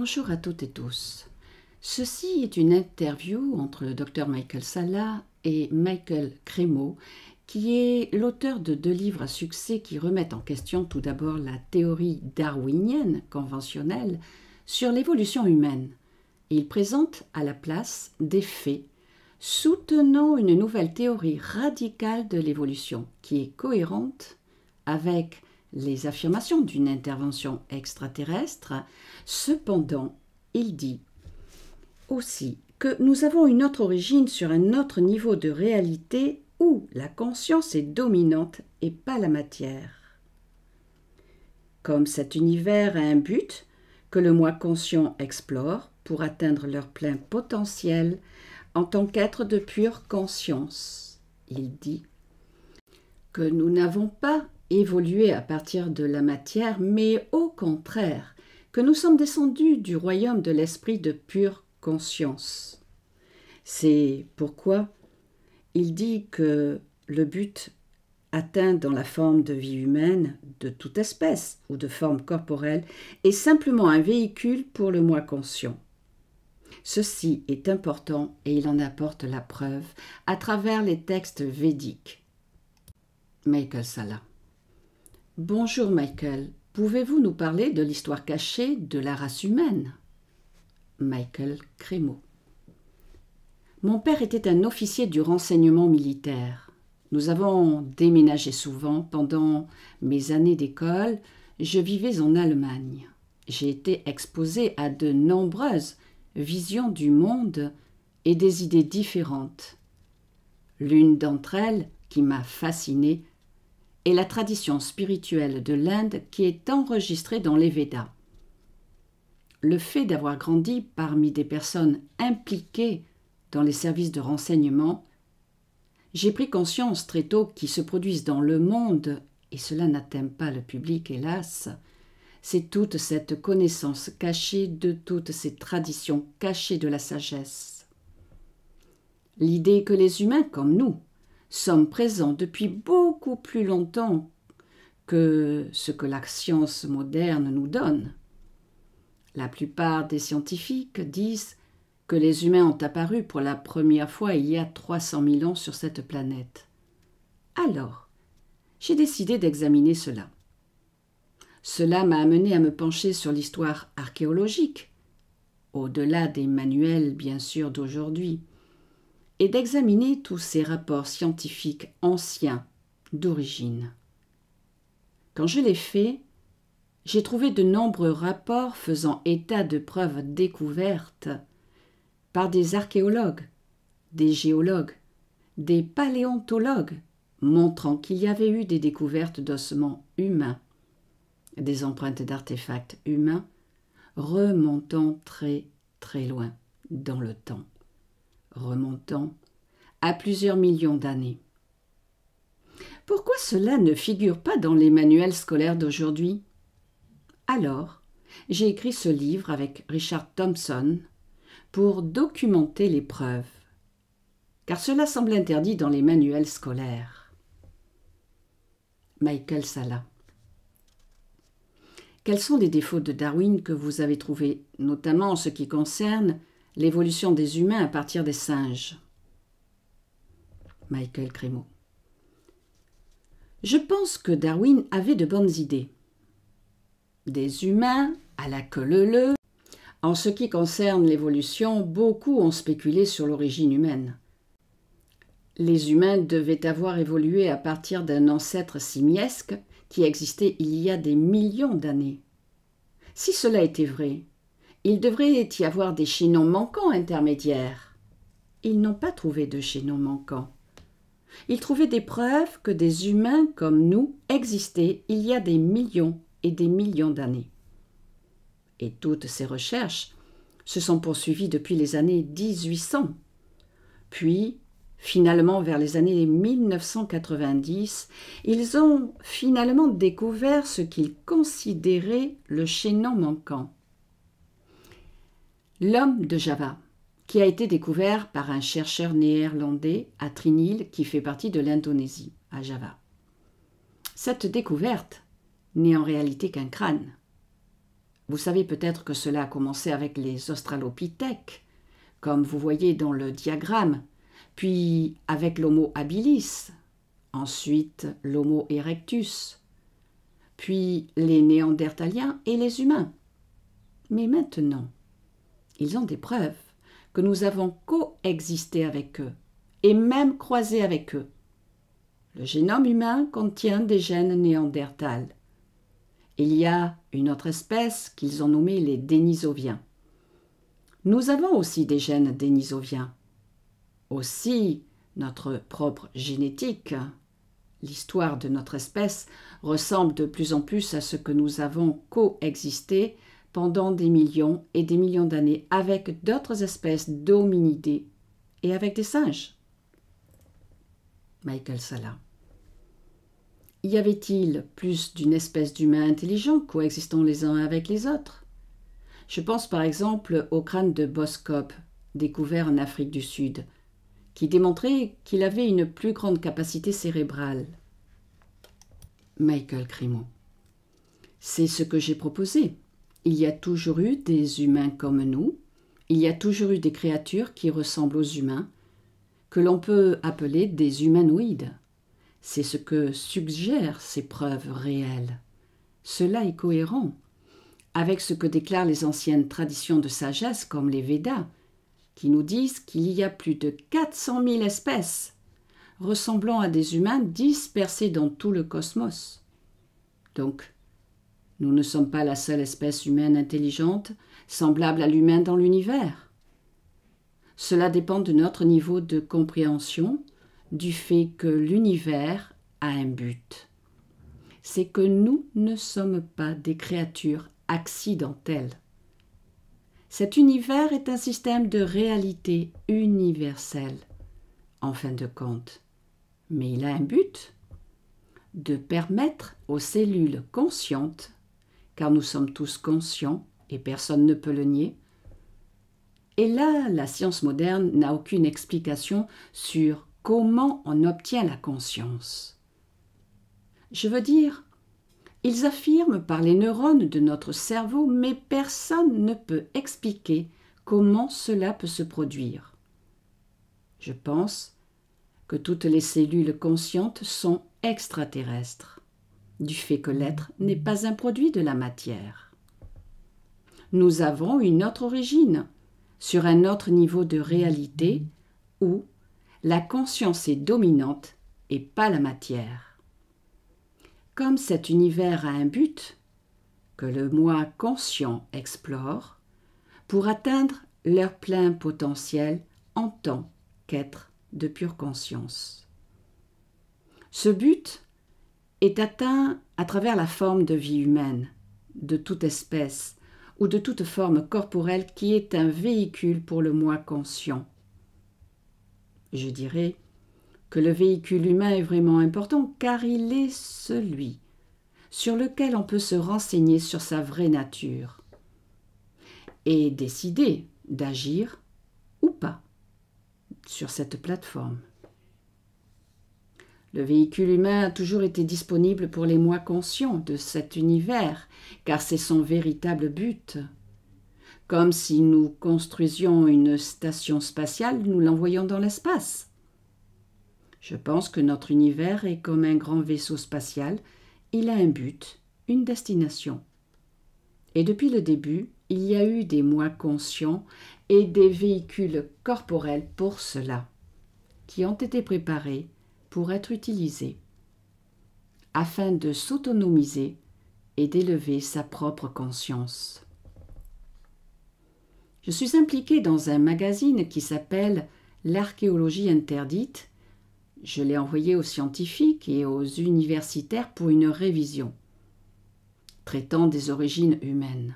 Bonjour à toutes et tous. Ceci est une interview entre le Dr Michael Salla et Michael Cremo, qui est l'auteur de 2 livres à succès qui remettent en question tout d'abord la théorie darwinienne conventionnelle sur l'évolution humaine. Il présente à la place des faits soutenant une nouvelle théorie radicale de l'évolution qui est cohérente avec les affirmations d'une intervention extraterrestre. Cependant, il dit aussi que nous avons une autre origine sur un autre niveau de réalité où la conscience est dominante et pas la matière. Comme cet univers a un but que le moi conscient explore pour atteindre leur plein potentiel en tant qu'être de pure conscience, il dit que nous n'avons pas évolué à partir de la matière, mais au contraire, que nous sommes descendus du royaume de l'esprit de pure conscience. C'est pourquoi il dit que le but atteint dans la forme de vie humaine, de toute espèce ou de forme corporelle, est simplement un véhicule pour le moi conscient. Ceci est important et il en apporte la preuve à travers les textes védiques. Michael Salla. Bonjour Michael, pouvez-vous nous parler de l'histoire cachée de la race humaine? Michael Cremo. Mon père était un officier du renseignement militaire. Nous avons déménagé souvent. Pendant mes années d'école, je vivais en Allemagne. J'ai été exposé à de nombreuses visions du monde et des idées différentes. L'une d'entre elles, qui m'a fascinée, est la tradition spirituelle de l'Inde qui est enregistrée dans les Védas. Le fait d'avoir grandi parmi des personnes impliquées dans les services de renseignement, j'ai pris conscience très tôt qu'ils se produisent dans le monde, et cela n'atteint pas le public, hélas, c'est toute cette connaissance cachée de toutes ces traditions cachées de la sagesse. L'idée que les humains, comme nous, sommes présents depuis beaucoup plus longtemps que ce que la science moderne nous donne. La plupart des scientifiques disent que les humains ont apparu pour la première fois il y a 300 000 ans sur cette planète. Alors, j'ai décidé d'examiner cela. Cela m'a amené à me pencher sur l'histoire archéologique, au-delà des manuels bien sûr d'aujourd'hui, et d'examiner tous ces rapports scientifiques anciens d'origine. Quand je l'ai fait, j'ai trouvé de nombreux rapports faisant état de preuves découvertes par des archéologues, des géologues, des paléontologues, montrant qu'il y avait eu des découvertes d'ossements humains, des empreintes d'artefacts humains remontant très très loin dans le temps, remontant à plusieurs millions d'années. Pourquoi cela ne figure pas dans les manuels scolaires d'aujourd'hui? Alors, j'ai écrit ce livre avec Richard Thompson pour documenter les preuves, car cela semble interdit dans les manuels scolaires. Michael Salla. Quels sont les défauts de Darwin que vous avez trouvés, notamment en ce qui concerne l'évolution des humains à partir des singes? Michael Cremo. Je pense que Darwin avait de bonnes idées. Des humains à la queue leu-leu. En ce qui concerne l'évolution, beaucoup ont spéculé sur l'origine humaine. Les humains devaient avoir évolué à partir d'un ancêtre simiesque qui existait il y a des millions d'années. Si cela était vrai, il devrait y avoir des chaînons manquants intermédiaires. Ils n'ont pas trouvé de chaînons manquants. Ils trouvaient des preuves que des humains comme nous existaient il y a des millions et des millions d'années. Et toutes ces recherches se sont poursuivies depuis les années 1800. Puis, finalement, vers les années 1990, ils ont finalement découvert ce qu'ils considéraient le chaînon manquant. L'homme de Java, qui a été découvert par un chercheur néerlandais à Trinil, qui fait partie de l'Indonésie, à Java. Cette découverte n'est en réalité qu'un crâne. Vous savez peut-être que cela a commencé avec les australopithèques, comme vous voyez dans le diagramme, puis avec l'Homo habilis, ensuite l'Homo erectus, puis les Néandertaliens et les humains. Mais maintenant, ils ont des preuves que nous avons coexisté avec eux, et même croisé avec eux. Le génome humain contient des gènes néandertals. Il y a une autre espèce qu'ils ont nommée les Denisoviens. Nous avons aussi des gènes Denisoviens. Aussi, notre propre génétique, l'histoire de notre espèce, ressemble de plus en plus à ce que nous avons coexisté pendant des millions et des millions d'années avec d'autres espèces d'hominidés et avec des singes. Michael Salla. Y avait-il plus d'une espèce d'humains intelligents coexistant les uns avec les autres? Je pense par exemple au crâne de Boskop, découvert en Afrique du Sud, qui démontrait qu'il avait une plus grande capacité cérébrale. Michael Cremo. C'est ce que j'ai proposé. Il y a toujours eu des humains comme nous, il y a toujours eu des créatures qui ressemblent aux humains, que l'on peut appeler des humanoïdes. C'est ce que suggèrent ces preuves réelles. Cela est cohérent avec ce que déclarent les anciennes traditions de sagesse comme les Védas, qui nous disent qu'il y a plus de 400 000 espèces ressemblant à des humains dispersés dans tout le cosmos. Donc, nous ne sommes pas la seule espèce humaine intelligente, semblable à l'humain dans l'univers. Cela dépend de notre niveau de compréhension, du fait que l'univers a un but. C'est que nous ne sommes pas des créatures accidentelles. Cet univers est un système de réalité universelle, en fin de compte. Mais il a un but, de permettre aux cellules conscientes, car nous sommes tous conscients et personne ne peut le nier. Et là, la science moderne n'a aucune explication sur comment on obtient la conscience. Je veux dire, ils affirment par les neurones de notre cerveau, mais personne ne peut expliquer comment cela peut se produire. Je pense que toutes les cellules conscientes sont extraterrestres, du fait que l'être n'est pas un produit de la matière. Nous avons une autre origine, sur un autre niveau de réalité, où la conscience est dominante et pas la matière. Comme cet univers a un but, que le moi conscient explore, pour atteindre leur plein potentiel en tant qu'être de pure conscience. Ce but est atteint à travers la forme de vie humaine, de toute espèce ou de toute forme corporelle qui est un véhicule pour le moi conscient. Je dirais que le véhicule humain est vraiment important car il est celui sur lequel on peut se renseigner sur sa vraie nature et décider d'agir ou pas sur cette plateforme. Le véhicule humain a toujours été disponible pour les moi conscients de cet univers, car c'est son véritable but. Comme si nous construisions une station spatiale, nous l'envoyons dans l'espace. Je pense que notre univers est comme un grand vaisseau spatial, il a un but, une destination. Et depuis le début, il y a eu des moi conscients et des véhicules corporels pour cela, qui ont été préparés pour être utilisés, afin de s'autonomiser et d'élever sa propre conscience. Je suis impliquée dans un magazine qui s'appelle L'archéologie interdite. Je l'ai envoyé aux scientifiques et aux universitaires pour une révision, traitant des origines humaines.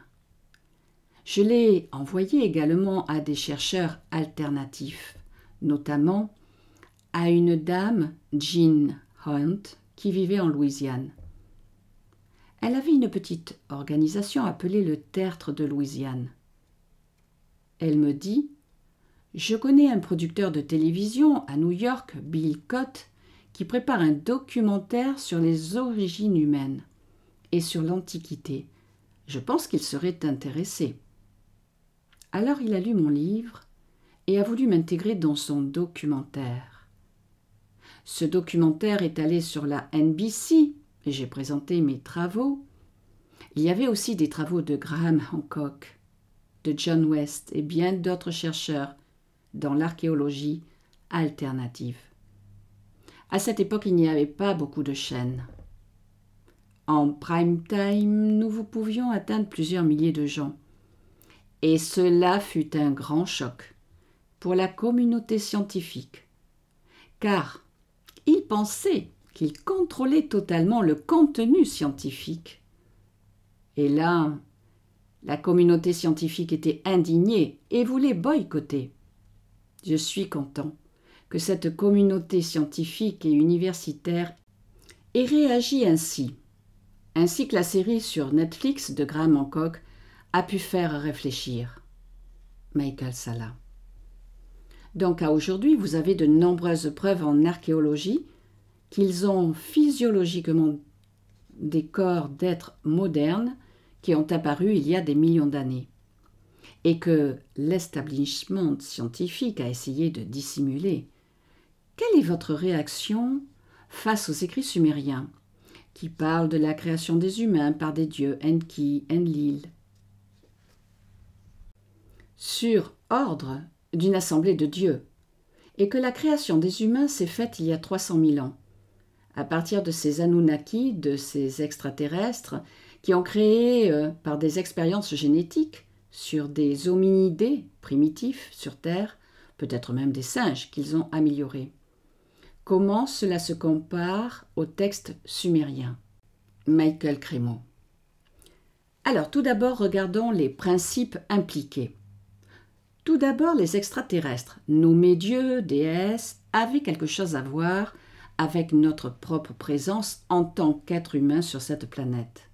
Je l'ai envoyé également à des chercheurs alternatifs, notamment à une dame, Jean Hunt, qui vivait en Louisiane. Elle avait une petite organisation appelée le Tertre de Louisiane. Elle me dit « Je connais un producteur de télévision à New York, Bill Cott, qui prépare un documentaire sur les origines humaines et sur l'Antiquité, Je pense qu'il serait intéressé. » Alors il a lu mon livre et a voulu m'intégrer dans son documentaire. Ce documentaire est allé sur la NBC et j'ai présenté mes travaux. Il y avait aussi des travaux de Graham Hancock, de John West et bien d'autres chercheurs dans l'archéologie alternative. À cette époque, il n'y avait pas beaucoup de chaînes. En prime time, nous pouvions atteindre plusieurs milliers de gens. Et cela fut un grand choc pour la communauté scientifique, car ils pensaient qu'ils contrôlaient totalement le contenu scientifique. Et là, la communauté scientifique était indignée et voulait boycotter. Je suis content que cette communauté scientifique et universitaire ait réagi ainsi que la série sur Netflix de Graham Hancock a pu faire réfléchir. Michael Salla. Donc à aujourd'hui, vous avez de nombreuses preuves en archéologie qu'ils ont physiologiquement des corps d'êtres modernes qui ont apparu il y a des millions d'années et que l'establishment scientifique a essayé de dissimuler. Quelle est votre réaction face aux écrits sumériens qui parlent de la création des humains par des dieux Enki, Enlil, sur ordre d'une assemblée de dieux, et que la création des humains s'est faite il y a 300 000 ans, à partir de ces Anunnaki, de ces extraterrestres, qui ont créé par des expériences génétiques sur des hominidés primitifs sur Terre, peut-être même des singes qu'ils ont améliorés. Comment cela se compare au texte sumérien? Michael Cremo. Alors, tout d'abord, regardons les principes impliqués. Tout d'abord, les extraterrestres, nommés dieux, déesses, avaient quelque chose à voir avec notre propre présence en tant qu'être humain sur cette planète.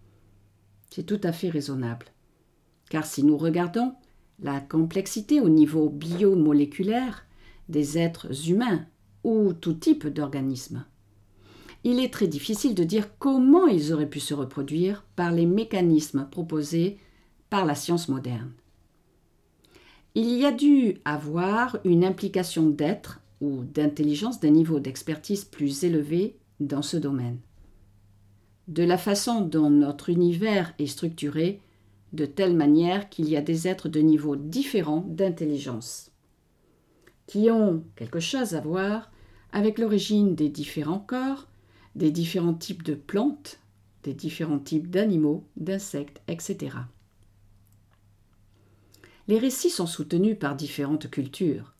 C'est tout à fait raisonnable. Car si nous regardons la complexité au niveau biomoléculaire des êtres humains ou tout type d'organismes, il est très difficile de dire comment ils auraient pu se reproduire par les mécanismes proposés par la science moderne. Il y a dû avoir une implication d'être ou d'intelligence d'un niveau d'expertise plus élevé dans ce domaine. De la façon dont notre univers est structuré, de telle manière qu'il y a des êtres de niveaux différents d'intelligence, qui ont quelque chose à voir avec l'origine des différents corps, des différents types de plantes, des différents types d'animaux, d'insectes, etc. Les récits sont soutenus par différentes cultures.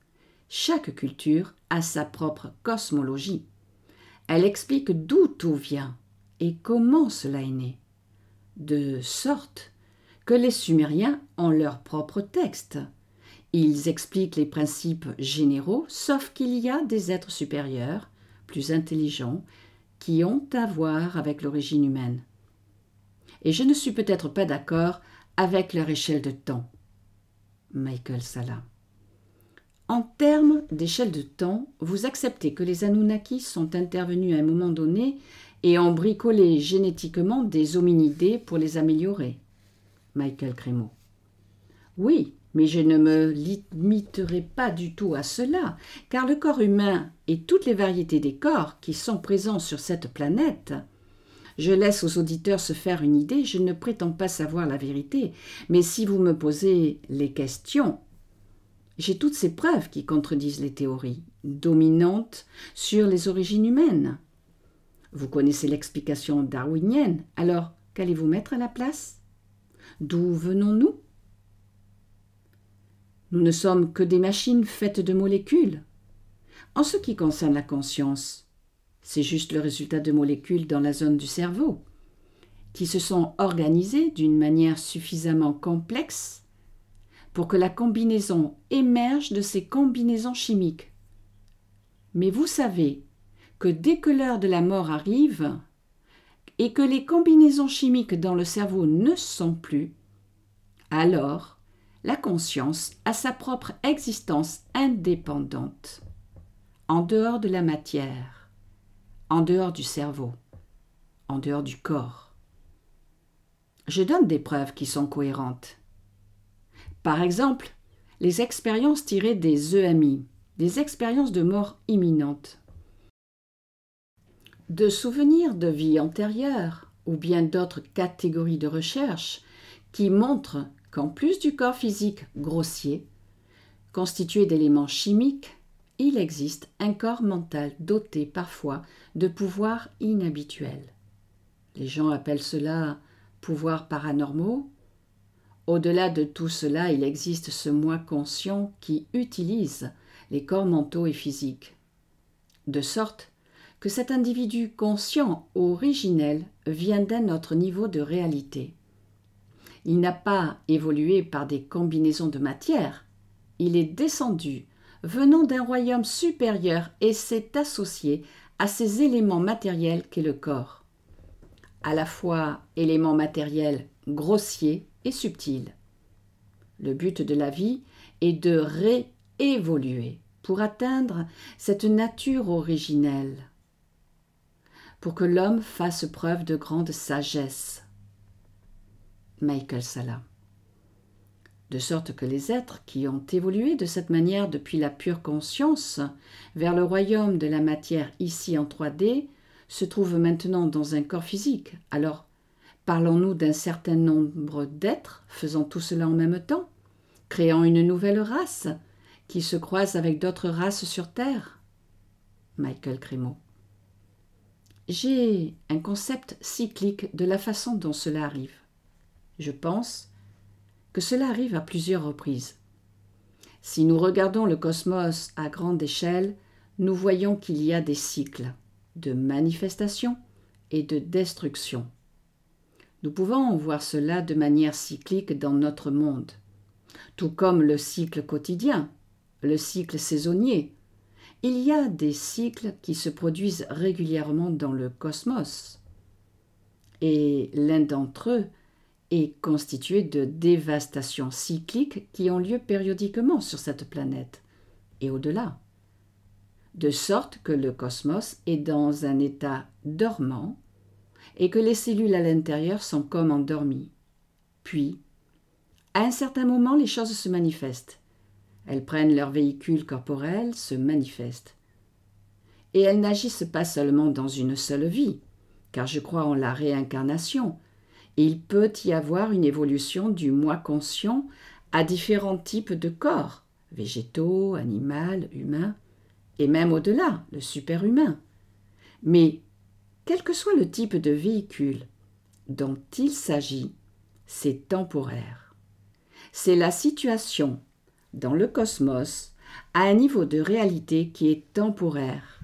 Chaque culture a sa propre cosmologie. Elle explique d'où tout vient et comment cela est né. De sorte que les Sumériens ont leur propre texte. Ils expliquent les principes généraux, sauf qu'il y a des êtres supérieurs, plus intelligents, qui ont à voir avec l'origine humaine. Et je ne suis peut-être pas d'accord avec leur échelle de temps. Michael Salla. En termes d'échelle de temps, vous acceptez que les Anunnaki sont intervenus à un moment donné et ont bricolé génétiquement des hominidés pour les améliorer. Michael Cremo. Oui, mais je ne me limiterai pas du tout à cela, car le corps humain et toutes les variétés des corps qui sont présents sur cette planète, je laisse aux auditeurs se faire une idée, je ne prétends pas savoir la vérité, mais si vous me posez les questions, j'ai toutes ces preuves qui contredisent les théories dominantes sur les origines humaines. Vous connaissez l'explication darwinienne, alors qu'allez-vous mettre à la place? D'où venons-nous? Nous ne sommes que des machines faites de molécules. En ce qui concerne la conscience, c'est juste le résultat de molécules dans la zone du cerveau, qui se sont organisées d'une manière suffisamment complexe pour que la combinaison émerge de ces combinaisons chimiques. Mais vous savez que dès que l'heure de la mort arrive et que les combinaisons chimiques dans le cerveau ne sont plus, alors la conscience a sa propre existence indépendante, en dehors de la matière, en dehors du cerveau, en dehors du corps. Je donne des preuves qui sont cohérentes. Par exemple, les expériences tirées des EMI, des expériences de mort imminente, de souvenirs de vie antérieure ou bien d'autres catégories de recherche qui montrent qu'en plus du corps physique grossier, constitué d'éléments chimiques, il existe un corps mental doté parfois de pouvoirs inhabituels. Les gens appellent cela pouvoirs paranormaux. Au-delà de tout cela, il existe ce moi conscient qui utilise les corps mentaux et physiques. De sorte que cet individu conscient originel vient d'un autre niveau de réalité. Il n'a pas évolué par des combinaisons de matière, il est descendu, venant d'un royaume supérieur et s'est associé à ces éléments matériels qu'est le corps, à la fois éléments matériels grossiers et subtils. Le but de la vie est de réévoluer pour atteindre cette nature originelle, pour que l'homme fasse preuve de grande sagesse. Michael Salla. De sorte que les êtres qui ont évolué de cette manière depuis la pure conscience vers le royaume de la matière ici en 3D se trouvent maintenant dans un corps physique. Alors, parlons-nous d'un certain nombre d'êtres faisant tout cela en même temps, créant une nouvelle race qui se croise avec d'autres races sur Terre? Michael Cremo. J'ai un concept cyclique de la façon dont cela arrive. Je pense que cela arrive à plusieurs reprises. Si nous regardons le cosmos à grande échelle, nous voyons qu'il y a des cycles de manifestation et de destruction. Nous pouvons voir cela de manière cyclique dans notre monde, tout comme le cycle quotidien, le cycle saisonnier. Il y a des cycles qui se produisent régulièrement dans le cosmos, et l'un d'entre eux est constitué de dévastations cycliques qui ont lieu périodiquement sur cette planète et au-delà, de sorte que le cosmos est dans un état dormant et que les cellules à l'intérieur sont comme endormies. Puis, à un certain moment, les choses se manifestent. Elles prennent leur véhicule corporel, se manifestent. Et elles n'agissent pas seulement dans une seule vie, car je crois en la réincarnation. Il peut y avoir une évolution du moi conscient à différents types de corps, végétaux, animaux, humains, et même au-delà, le superhumain. Mais, quel que soit le type de véhicule dont il s'agit, c'est temporaire. C'est la situation dans le cosmos à un niveau de réalité qui est temporaire,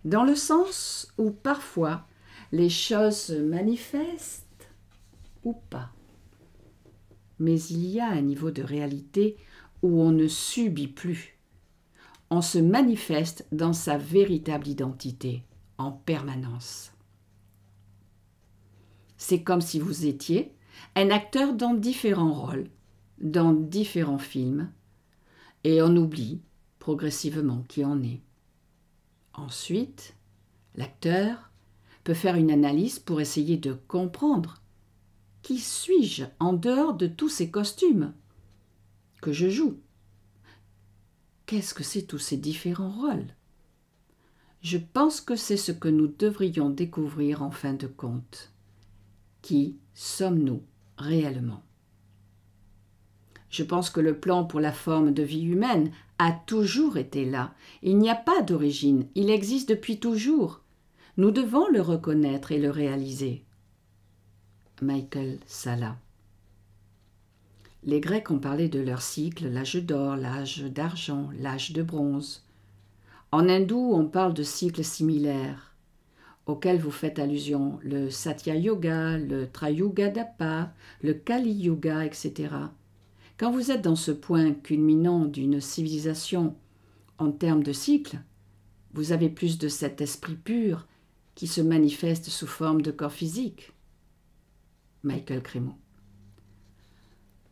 dans le sens où parfois les choses se manifestent ou pas. Mais il y a un niveau de réalité où on ne subit plus. On se manifeste dans sa véritable identité, en permanence. C'est comme si vous étiez un acteur dans différents rôles, dans différents films, et on oublie progressivement qui on est. Ensuite, l'acteur peut faire une analyse pour essayer de comprendre qui suis-je en dehors de tous ces costumes que je joue? Qu'est-ce que c'est tous ces différents rôles? Je pense que c'est ce que nous devrions découvrir en fin de compte. Qui sommes-nous réellement? Je pense que le plan pour la forme de vie humaine a toujours été là. Il n'y a pas d'origine, il existe depuis toujours. Nous devons le reconnaître et le réaliser. Michael Salla. Les Grecs ont parlé de leur cycle, l'âge d'or, l'âge d'argent, l'âge de bronze. En hindou, on parle de cycles similaires, auxquels vous faites allusion, le Satya Yoga, le Trayuga Dapa, le Kali Yuga, etc. Quand vous êtes dans ce point culminant d'une civilisation en termes de cycle, vous avez plus de cet esprit pur qui se manifeste sous forme de corps physique. Michael Cremo.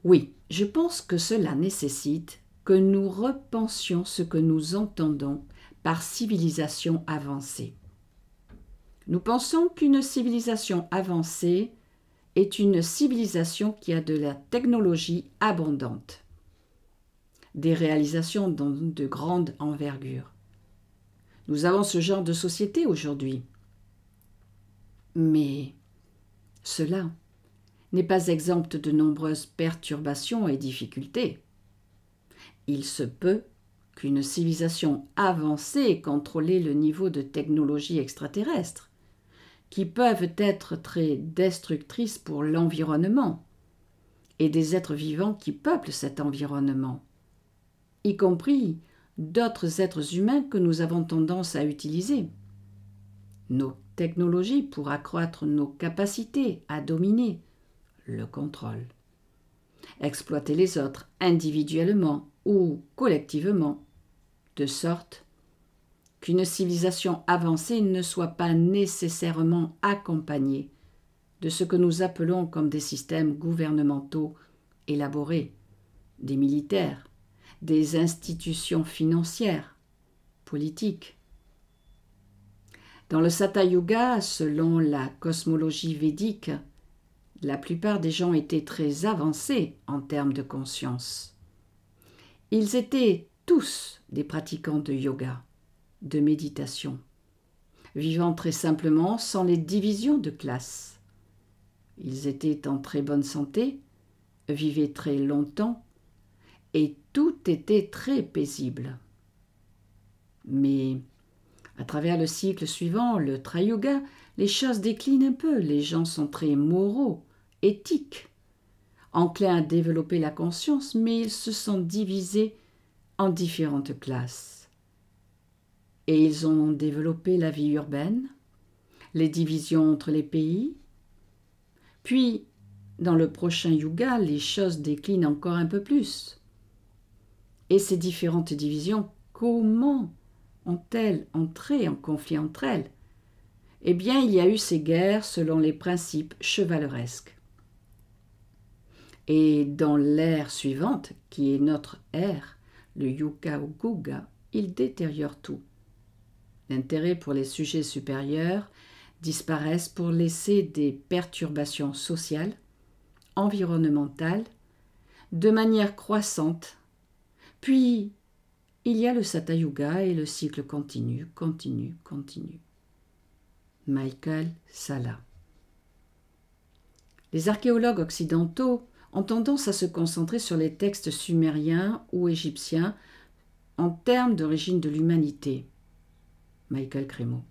Oui, je pense que cela nécessite que nous repensions ce que nous entendons par civilisation avancée. Nous pensons qu'une civilisation avancée est une civilisation qui a de la technologie abondante, des réalisations de grande envergure. Nous avons ce genre de société aujourd'hui. Mais cela n'est pas exempt de nombreuses perturbations et difficultés. Il se peut qu'une civilisation avancée ait contrôlé le niveau de technologie extraterrestre, qui peuvent être très destructrices pour l'environnement et des êtres vivants qui peuplent cet environnement, y compris d'autres êtres humains que nous avons tendance à utiliser. Nos technologies pour accroître nos capacités à dominer le contrôle, exploiter les autres individuellement ou collectivement, de sorte qu'une civilisation avancée ne soit pas nécessairement accompagnée de ce que nous appelons comme des systèmes gouvernementaux élaborés, des militaires, des institutions financières, politiques. Dans le Satya Yuga, selon la cosmologie védique, la plupart des gens étaient très avancés en termes de conscience. Ils étaient tous des pratiquants de yoga, de méditation, vivant très simplement sans les divisions de classe. Ils étaient en très bonne santé, vivaient très longtemps, et tout était très paisible. Mais à travers le cycle suivant, le Trayuga, les choses déclinent un peu. Les gens sont très moraux, éthiques, enclins à développer la conscience, mais ils se sont divisés en différentes classes. Et ils ont développé la vie urbaine, les divisions entre les pays. Puis, dans le prochain yuga, les choses déclinent encore un peu plus. Et ces différentes divisions, comment ont-elles entré en conflit entre elles? Eh bien, il y a eu ces guerres selon les principes chevaleresques. Et dans l'ère suivante, qui est notre ère, le Yuga Guga, il détériore tout. L'intérêt pour les sujets supérieurs disparaissent pour laisser des perturbations sociales, environnementales, de manière croissante. Puis, il y a le Satya Yuga et le cycle continue. Michael Salla. Les archéologues occidentaux ont tendance à se concentrer sur les textes sumériens ou égyptiens en termes d'origine de l'humanité. Michael Cremo.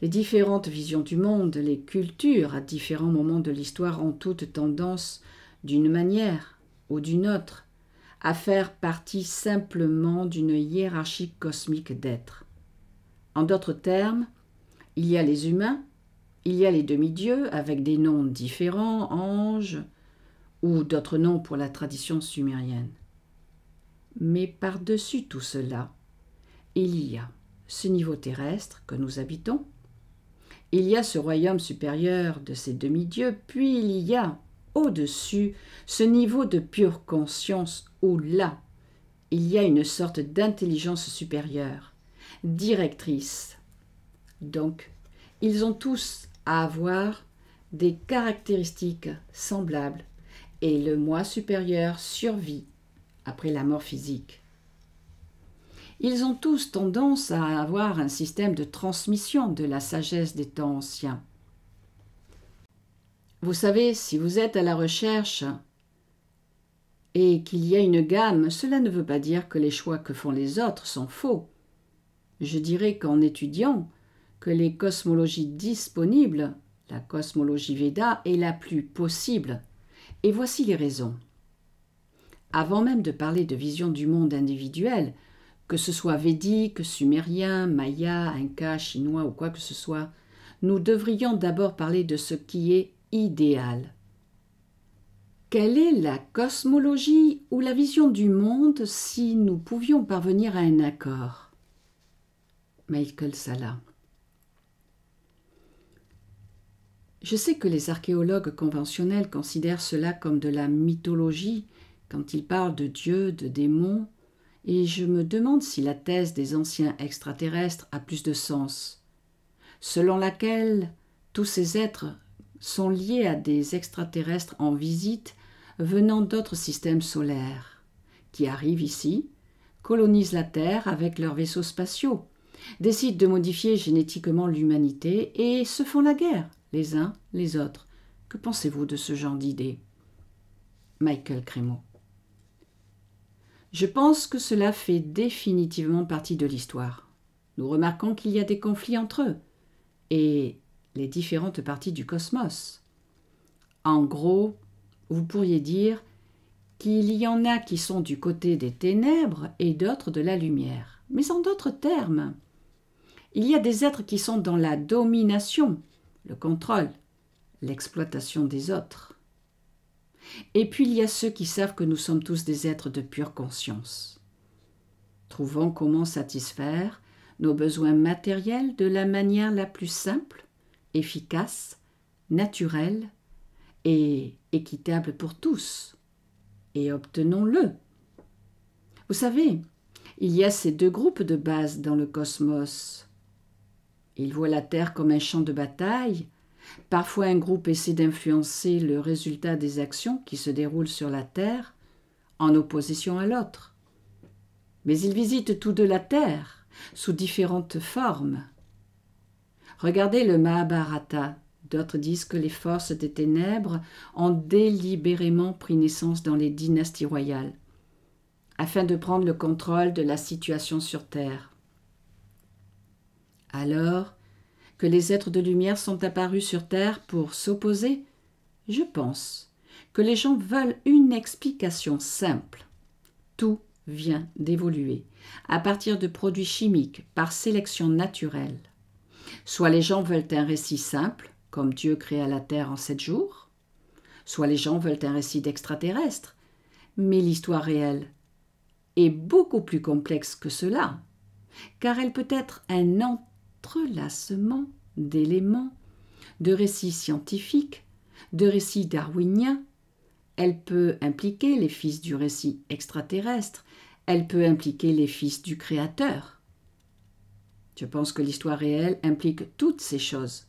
Les différentes visions du monde, les cultures à différents moments de l'histoire ont toutes tendance, d'une manière ou d'une autre, à faire partie simplement d'une hiérarchie cosmique d'êtres. En d'autres termes, il y a les humains, il y a les demi-dieux avec des noms différents, anges, ou d'autres noms pour la tradition sumérienne. Mais par-dessus tout cela, il y a ce niveau terrestre que nous habitons, il y a ce royaume supérieur de ces demi-dieux, puis il y a, au-dessus, ce niveau de pure conscience où là, il y a une sorte d'intelligence supérieure, directrice. Donc, ils ont tous à avoir des caractéristiques semblables et le moi supérieur survit après la mort physique. Ils ont tous tendance à avoir un système de transmission de la sagesse des temps anciens. Vous savez, si vous êtes à la recherche et qu'il y a une gamme, cela ne veut pas dire que les choix que font les autres sont faux. Je dirais qu'en étudiant que les cosmologies disponibles, la cosmologie Veda est la plus possible. Et voici les raisons. Avant même de parler de vision du monde individuel, que ce soit védique, sumérien, maya, inca, chinois ou quoi que ce soit, nous devrions d'abord parler de ce qui est idéal. Quelle est la cosmologie ou la vision du monde si nous pouvions parvenir à un accord? Michael Salla. Je sais que les archéologues conventionnels considèrent cela comme de la mythologie quand ils parlent de dieux, de démons, et je me demande si la thèse des anciens extraterrestres a plus de sens, selon laquelle tous ces êtres sont liés à des extraterrestres en visite venant d'autres systèmes solaires, qui arrivent ici, colonisent la Terre avec leurs vaisseaux spatiaux, décident de modifier génétiquement l'humanité et se font la guerre, les uns les autres. Que pensez-vous de ce genre d'idée? Michael Cremo. Je pense que cela fait définitivement partie de l'histoire. Nous remarquons qu'il y a des conflits entre eux et les différentes parties du cosmos. En gros, vous pourriez dire qu'il y en a qui sont du côté des ténèbres et d'autres de la lumière. Mais en d'autres termes, il y a des êtres qui sont dans la domination, le contrôle, l'exploitation des autres. Et puis il y a ceux qui savent que nous sommes tous des êtres de pure conscience. Trouvons comment satisfaire nos besoins matériels de la manière la plus simple, efficace, naturelle et équitable pour tous. Et obtenons-le. Vous savez, il y a ces deux groupes de base dans le cosmos. Ils voient la Terre comme un champ de bataille. Parfois, un groupe essaie d'influencer le résultat des actions qui se déroulent sur la Terre en opposition à l'autre. Mais ils visitent tous deux la Terre sous différentes formes. Regardez le Mahabharata. D'autres disent que les forces des ténèbres ont délibérément pris naissance dans les dynasties royales, afin de prendre le contrôle de la situation sur Terre. Alors que les êtres de lumière sont apparus sur Terre pour s'opposer, je pense que les gens veulent une explication simple. Tout vient d'évoluer à partir de produits chimiques par sélection naturelle. Soit les gens veulent un récit simple, comme Dieu créa la Terre en 7 jours, soit les gens veulent un récit d'extraterrestres, mais l'histoire réelle est beaucoup plus complexe que cela, car elle peut être un entrelacement d'éléments, de récits scientifiques, de récits darwiniens. Elle peut impliquer les fils du récit extraterrestre, elle peut impliquer les fils du Créateur. Je pense que l'histoire réelle implique toutes ces choses,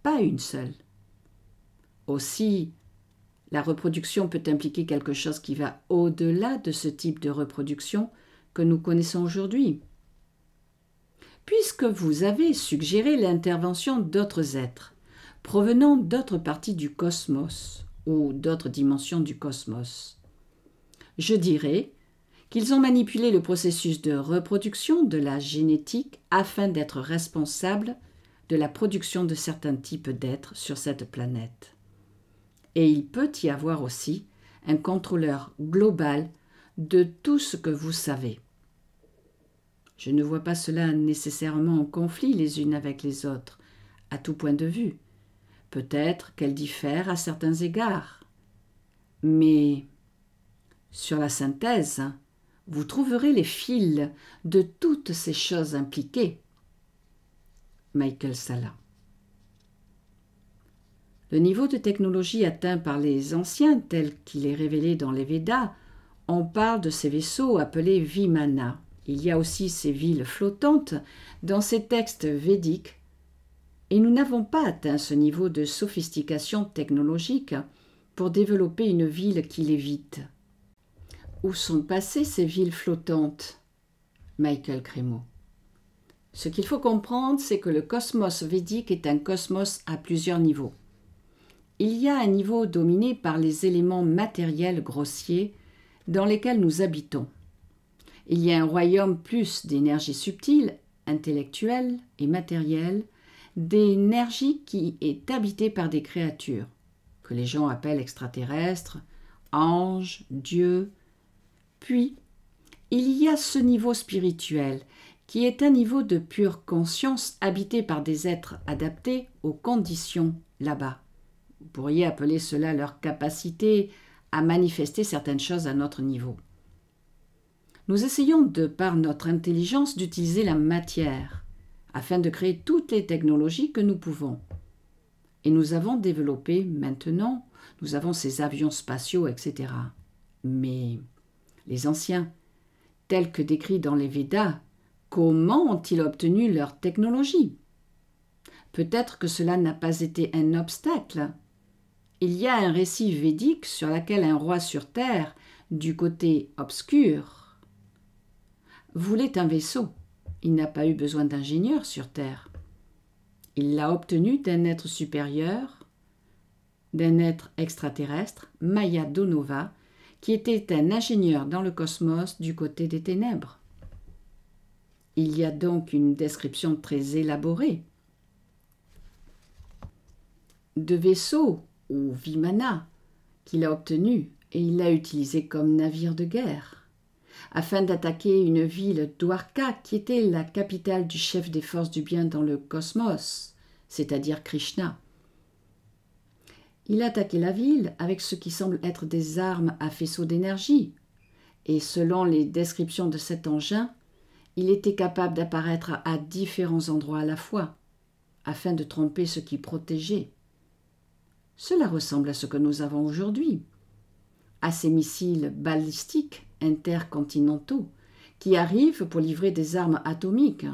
pas une seule. Aussi, la reproduction peut impliquer quelque chose qui va au-delà de ce type de reproduction que nous connaissons aujourd'hui. Puisque vous avez suggéré l'intervention d'autres êtres, provenant d'autres parties du cosmos ou d'autres dimensions du cosmos, je dirais qu'ils ont manipulé le processus de reproduction de la génétique afin d'être responsables de la production de certains types d'êtres sur cette planète. Et il peut y avoir aussi un contrôleur global de tout ce que vous savez. Je ne vois pas cela nécessairement en conflit les unes avec les autres, à tout point de vue. Peut-être qu'elles diffèrent à certains égards. Mais sur la synthèse, vous trouverez les fils de toutes ces choses impliquées. Michael Salla. Le niveau de technologie atteint par les anciens, tel qu'il est révélé dans les Védas, on parle de ces vaisseaux appelés Vimana. Il y a aussi ces villes flottantes dans ces textes védiques, et nous n'avons pas atteint ce niveau de sophistication technologique pour développer une ville qui lévite. Où sont passées ces villes flottantes? Michael Cremo. Ce qu'il faut comprendre, c'est que le cosmos védique est un cosmos à plusieurs niveaux. Il y a un niveau dominé par les éléments matériels grossiers dans lesquels nous habitons. Il y a un royaume plus d'énergie subtile, intellectuelle et matérielle, d'énergie qui est habitée par des créatures, que les gens appellent extraterrestres, anges, dieux. Puis, il y a ce niveau spirituel, qui est un niveau de pure conscience habité par des êtres adaptés aux conditions là-bas. Vous pourriez appeler cela leur capacité à manifester certaines choses à notre niveau. Nous essayons, de par notre intelligence, d'utiliser la matière afin de créer toutes les technologies que nous pouvons. Et nous avons développé maintenant, nous avons ces avions spatiaux, etc. Mais les anciens, tels que décrits dans les Védas, comment ont-ils obtenu leur technologie? Peut-être que cela n'a pas été un obstacle, il y a un récit védique sur lequel un roi sur terre, du côté obscur, voulait un vaisseau. Il n'a pas eu besoin d'ingénieur sur terre. Il l'a obtenu d'un être supérieur, d'un être extraterrestre, Maya Donova, qui était un ingénieur dans le cosmos du côté des ténèbres. Il y a donc une description très élaborée de vaisseau ou vimana qu'il a obtenu et il l'a utilisé comme navire de guerre afin d'attaquer une ville, Dwarka, qui était la capitale du chef des forces du bien dans le cosmos, c'est-à-dire Krishna. Il a attaqué la ville avec ce qui semble être des armes à faisceau d'énergie, et selon les descriptions de cet engin, il était capable d'apparaître à différents endroits à la fois, afin de tromper ceux qui protégeaient. Cela ressemble à ce que nous avons aujourd'hui, à ces missiles balistiques intercontinentaux qui arrivent pour livrer des armes atomiques,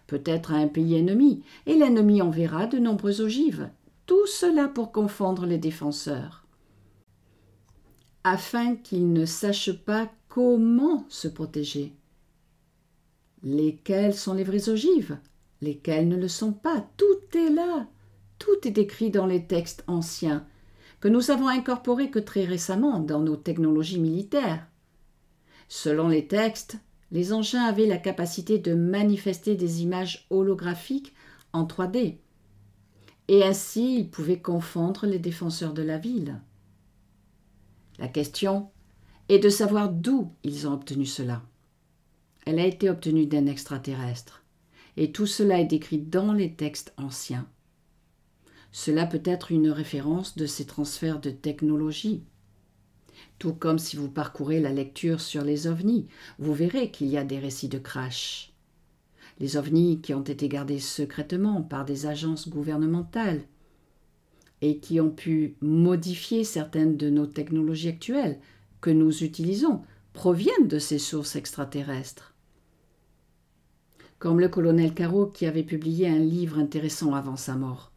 peut-être à un pays ennemi, et l'ennemi enverra de nombreuses ogives. Tout cela pour confondre les défenseurs, afin qu'ils ne sachent pas comment se protéger. Lesquelles sont les vraies ogives, lesquelles ne le sont pas. Tout est là, tout est décrit dans les textes anciens, que nous avons incorporés que très récemment dans nos technologies militaires. Selon les textes, les engins avaient la capacité de manifester des images holographiques en 3D, et ainsi ils pouvaient confondre les défenseurs de la ville. La question est de savoir d'où ils ont obtenu cela. Elle a été obtenue d'un extraterrestre, et tout cela est décrit dans les textes anciens. Cela peut être une référence de ces transferts de technologie. Tout comme si vous parcourez la lecture sur les ovnis, vous verrez qu'il y a des récits de crash. Les ovnis qui ont été gardés secrètement par des agences gouvernementales et qui ont pu modifier certaines de nos technologies actuelles que nous utilisons proviennent de ces sources extraterrestres. Comme le colonel Caro qui avait publié un livre intéressant avant sa mort,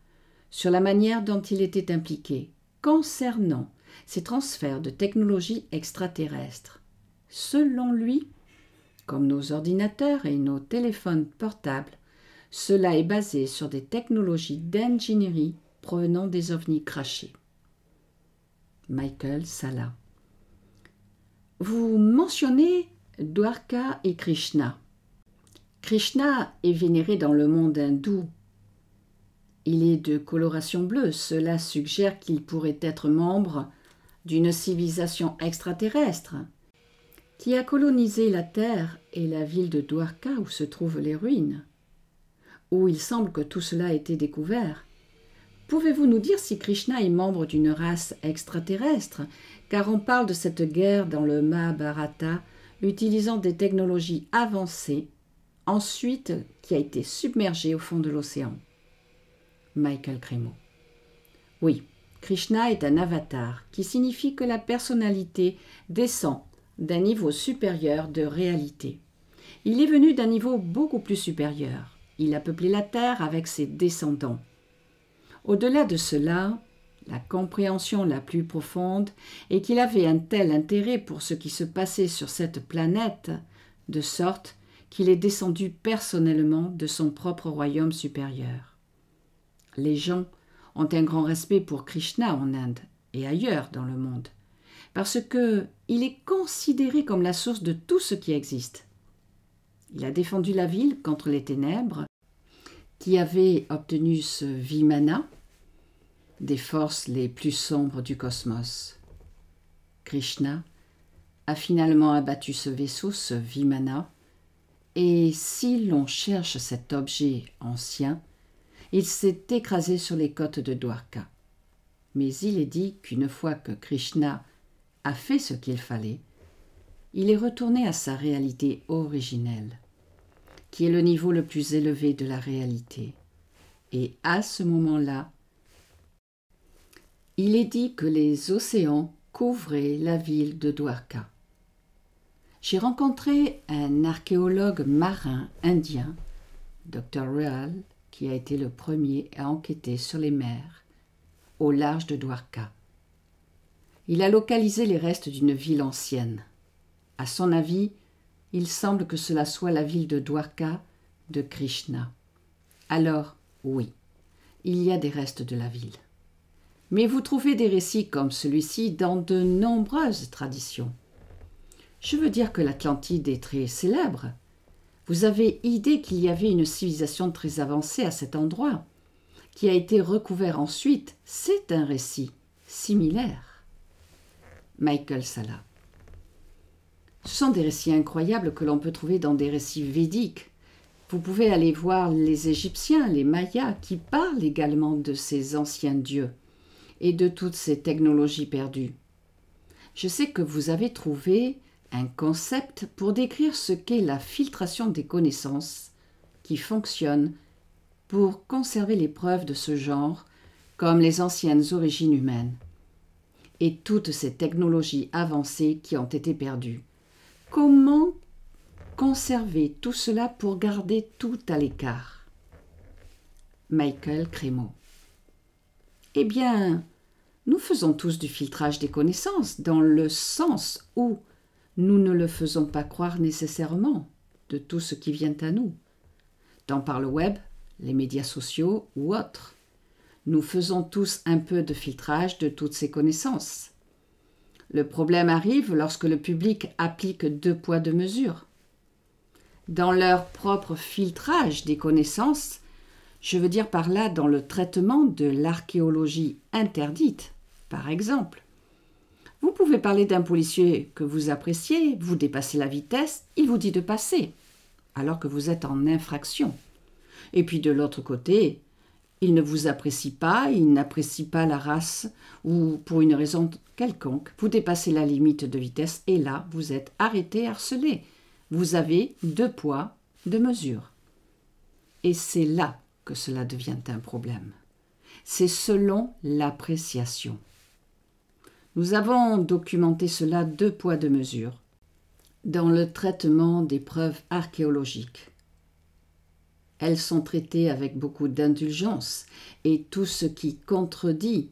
sur la manière dont il était impliqué concernant ces transferts de technologies extraterrestres. Selon lui, comme nos ordinateurs et nos téléphones portables, cela est basé sur des technologies d'ingénierie provenant des ovnis crachés. Michael Salla. Vous mentionnez Dwarka et Krishna. Krishna est vénéré dans le monde hindou. Il est de coloration bleue, cela suggère qu'il pourrait être membre d'une civilisation extraterrestre qui a colonisé la Terre et la ville de Dwarka où se trouvent les ruines, où il semble que tout cela a été découvert. Pouvez-vous nous dire si Krishna est membre d'une race extraterrestre, car on parle de cette guerre dans le Mahabharata utilisant des technologies avancées, ensuite qui a été submergée au fond de l'océan. Michael Cremo. Oui, Krishna est un avatar, qui signifie que la personnalité descend d'un niveau supérieur de réalité. Il est venu d'un niveau beaucoup plus supérieur. Il a peuplé la terre avec ses descendants. Au-delà de cela, la compréhension la plus profonde est qu'il avait un tel intérêt pour ce qui se passait sur cette planète, de sorte qu'il est descendu personnellement de son propre royaume supérieur. Les gens ont un grand respect pour Krishna en Inde et ailleurs dans le monde, parce qu'il est considéré comme la source de tout ce qui existe. Il a défendu la ville contre les ténèbres, qui avaient obtenu ce Vimana, des forces les plus sombres du cosmos. Krishna a finalement abattu ce vaisseau, ce Vimana, et si l'on cherche cet objet ancien, il s'est écrasé sur les côtes de Dwarka. Mais il est dit qu'une fois que Krishna a fait ce qu'il fallait, il est retourné à sa réalité originelle, qui est le niveau le plus élevé de la réalité. Et à ce moment-là, il est dit que les océans couvraient la ville de Dwarka. J'ai rencontré un archéologue marin indien, Dr. Real, qui a été le premier à enquêter sur les mers au large de Dwarka, Il a localisé les restes d'une ville ancienne. À son avis, il semble que cela soit la ville de Dwarka de Krishna. Alors, oui, il y a des restes de la ville. Mais vous trouvez des récits comme celui-ci dans de nombreuses traditions. Je veux dire que l'Atlantide est très célèbre. Vous avez idée qu'il y avait une civilisation très avancée à cet endroit, qui a été recouvert ensuite. C'est un récit similaire. Michael Salla. Ce sont des récits incroyables que l'on peut trouver dans des récits védiques. Vous pouvez aller voir les Égyptiens, les Mayas, qui parlent également de ces anciens dieux et de toutes ces technologies perdues. Je sais que vous avez trouvé un concept pour décrire ce qu'est la filtration des connaissances qui fonctionne pour conserver les preuves de ce genre, comme les anciennes origines humaines, et toutes ces technologies avancées qui ont été perdues. Comment conserver tout cela pour garder tout à l'écart? Michael Cremo. Eh bien, nous faisons tous du filtrage des connaissances, dans le sens où nous ne le faisons pas croire nécessairement de tout ce qui vient à nous, tant par le web, les médias sociaux ou autres. Nous faisons tous un peu de filtrage de toutes ces connaissances. Le problème arrive lorsque le public applique 2 poids 2 mesures. Dans leur propre filtrage des connaissances, je veux dire par là dans le traitement de l'archéologie interdite, par exemple. Vous pouvez parler d'un policier que vous appréciez, vous dépassez la vitesse, il vous dit de passer, alors que vous êtes en infraction. Et puis de l'autre côté, il ne vous apprécie pas, il n'apprécie pas la race, ou pour une raison quelconque, vous dépassez la limite de vitesse, et là, vous êtes arrêté, harcelé. Vous avez 2 poids, 2 mesures. Et c'est là que cela devient un problème. C'est selon l'appréciation. Nous avons documenté cela 2 poids 2 mesures dans le traitement des preuves archéologiques. Elles sont traitées avec beaucoup d'indulgence et tout ce qui contredit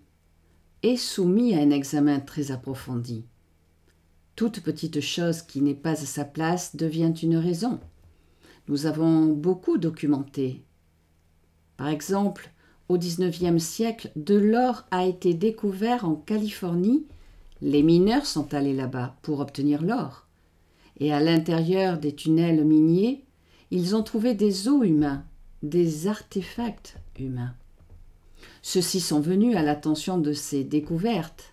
est soumis à un examen très approfondi. Toute petite chose qui n'est pas à sa place devient une raison. Nous avons beaucoup documenté. Par exemple, au XIXe siècle, de l'or a été découvert en Californie. Les mineurs sont allés là-bas pour obtenir l'or. Et à l'intérieur des tunnels miniers, ils ont trouvé des os humains, des artefacts humains. Ceux-ci sont venus à l'attention de ces découvertes.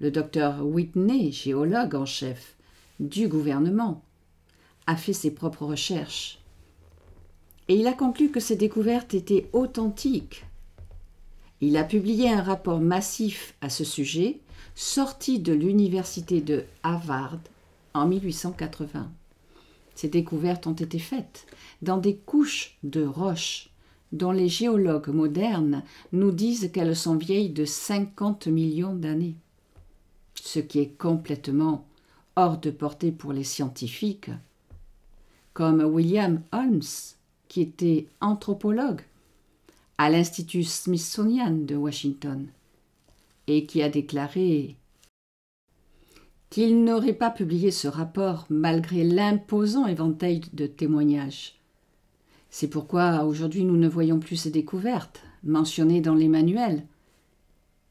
Le docteur Whitney, géologue en chef du gouvernement, a fait ses propres recherches. Et il a conclu que ces découvertes étaient authentiques. Il a publié un rapport massif à ce sujet, sorti de l'université de Harvard en 1880. Ces découvertes ont été faites dans des couches de roches dont les géologues modernes nous disent qu'elles sont vieilles de 50 millions d'années, ce qui est complètement hors de portée pour les scientifiques, comme William Holmes, qui était anthropologue à l'Institut Smithsonian de Washington et qui a déclaré qu'il n'aurait pas publié ce rapport malgré l'imposant éventail de témoignages. C'est pourquoi aujourd'hui nous ne voyons plus ces découvertes mentionnées dans les manuels.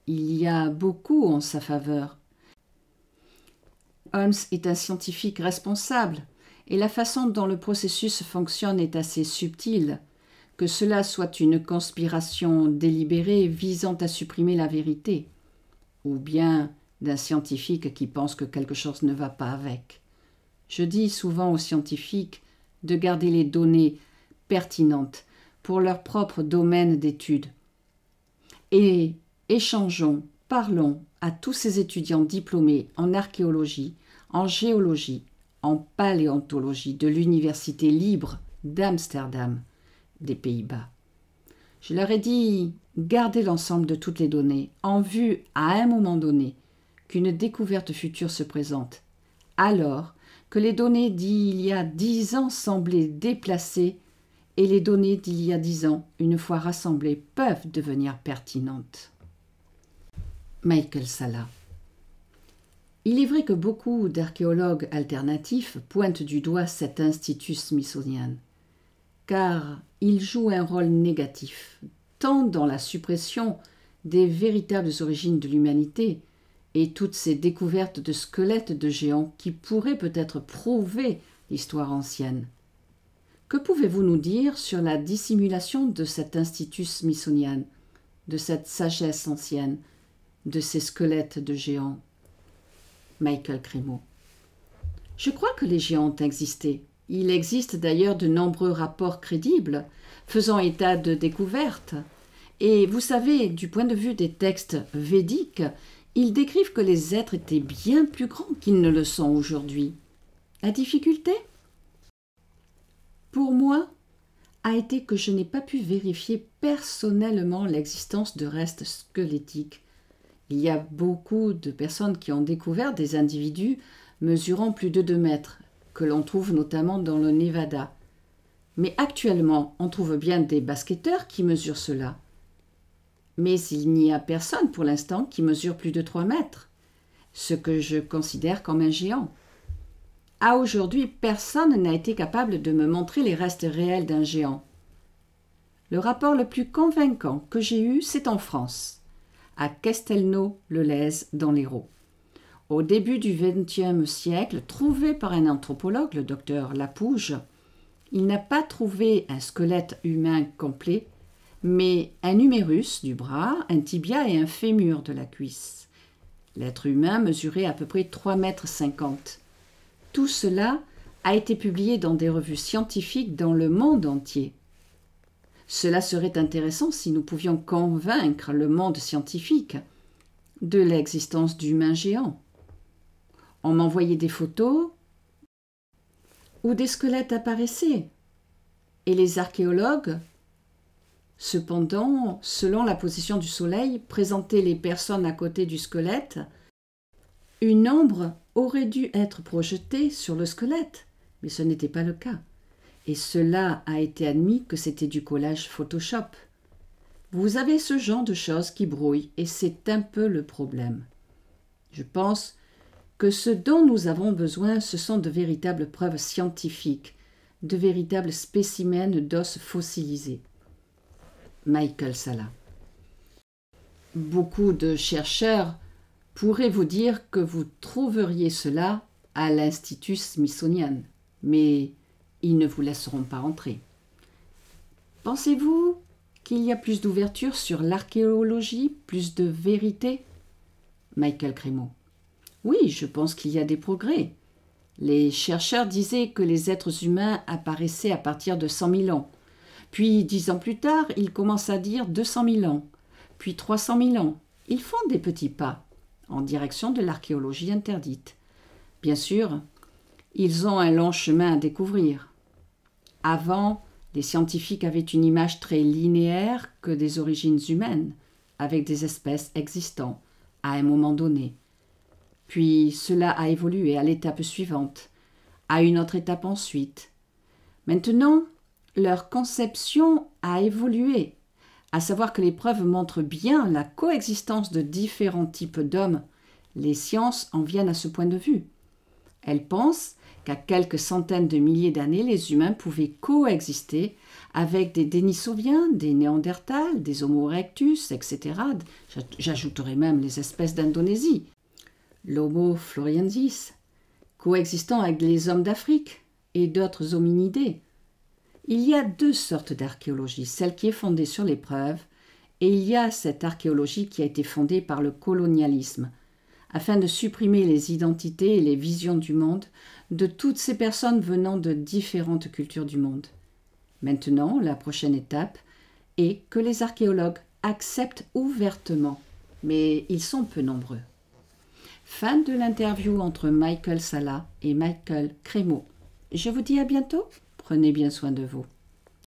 Il y a beaucoup en sa faveur. Holmes est un scientifique responsable et la façon dont le processus fonctionne est assez subtile, que cela soit une conspiration délibérée visant à supprimer la vérité, ou bien d'un scientifique qui pense que quelque chose ne va pas avec. Je dis souvent aux scientifiques de garder les données pertinentes pour leur propre domaine d'étude. Et échangeons, parlons à tous ces étudiants diplômés en archéologie, en géologie, en paléontologie de l'Université libre d'Amsterdam, des Pays-Bas. Je leur ai dit, gardez l'ensemble de toutes les données en vue à un moment donné qu'une découverte future se présente, alors que les données d'il y a 10 ans semblaient déplacées et les données d'il y a 10 ans, une fois rassemblées, peuvent devenir pertinentes. Michael Salla. Il est vrai que beaucoup d'archéologues alternatifs pointent du doigt cet institut smithsonien, car il joue un rôle négatif, tant dans la suppression des véritables origines de l'humanité et toutes ces découvertes de squelettes de géants qui pourraient peut-être prouver l'histoire ancienne. Que pouvez-vous nous dire sur la dissimulation de cet institut smithsonien, de cette sagesse ancienne, de ces squelettes de géants? Michael Cremo. Je crois que les géants ont existé. Il existe d'ailleurs de nombreux rapports crédibles faisant état de découvertes. Et vous savez, du point de vue des textes védiques, ils décrivent que les êtres étaient bien plus grands qu'ils ne le sont aujourd'hui. La difficulté, pour moi, a été que je n'ai pas pu vérifier personnellement l'existence de restes squelettiques. Il y a beaucoup de personnes qui ont découvert des individus mesurant plus de 2 mètres, que l'on trouve notamment dans le Nevada. Mais actuellement, on trouve bien des basketteurs qui mesurent cela. Mais il n'y a personne pour l'instant qui mesure plus de 3 mètres, ce que je considère comme un géant. À aujourd'hui, personne n'a été capable de me montrer les restes réels d'un géant. Le rapport le plus convaincant que j'ai eu, c'est en France, à Castelnau-le-Lez dans l'Hérault. Au début du XXe siècle, trouvé par un anthropologue, le docteur Lapouge, il n'a pas trouvé un squelette humain complet, mais un humérus du bras, un tibia et un fémur de la cuisse. L'être humain mesurait à peu près 3,50 m. Tout cela a été publié dans des revues scientifiques dans le monde entier. Cela serait intéressant si nous pouvions convaincre le monde scientifique de l'existence d'humains géants. On m'envoyait des photos où des squelettes apparaissaient. Et les archéologues, cependant, selon la position du soleil, présentaient les personnes à côté du squelette. Une ombre aurait dû être projetée sur le squelette, mais ce n'était pas le cas. Et cela a été admis que c'était du collage Photoshop. Vous avez ce genre de choses qui brouillent et c'est un peu le problème. Je pense que ce dont nous avons besoin, ce sont de véritables preuves scientifiques, de véritables spécimens d'os fossilisés. Michael Salla. Beaucoup de chercheurs pourraient vous dire que vous trouveriez cela à l'Institut Smithsonian, mais ils ne vous laisseront pas entrer. Pensez-vous qu'il y a plus d'ouverture sur l'archéologie, plus de vérité? Michael Cremo. Oui, je pense qu'il y a des progrès. Les chercheurs disaient que les êtres humains apparaissaient à partir de 100 000 ans. Puis, 10 ans plus tard, ils commencent à dire 200 000 ans. Puis 300 000 ans. Ils font des petits pas en direction de l'archéologie interdite. Bien sûr, ils ont un long chemin à découvrir. Avant, les scientifiques avaient une image très linéaire que des origines humaines, avec des espèces existant à un moment donné. Puis cela a évolué à l'étape suivante, à une autre étape ensuite. Maintenant, leur conception a évolué, à savoir que les preuves montrent bien la coexistence de différents types d'hommes. Les sciences en viennent à ce point de vue. Elles pensent qu'à quelques centaines de milliers d'années, les humains pouvaient coexister avec des Denisoviens, des Néandertals, des Homo erectus, etc. J'ajouterai même les espèces d'Indonésie, l'Homo floresiensis, coexistant avec les hommes d'Afrique et d'autres hominidés. Il y a 2 sortes d'archéologie, celle qui est fondée sur les preuves, et il y a cette archéologie qui a été fondée par le colonialisme, afin de supprimer les identités et les visions du monde de toutes ces personnes venant de différentes cultures du monde. Maintenant, la prochaine étape est que les archéologues acceptent ouvertement, mais ils sont peu nombreux. Fin de l'interview entre Michael Salla et Michael Cremo. Je vous dis à bientôt. Prenez bien soin de vous.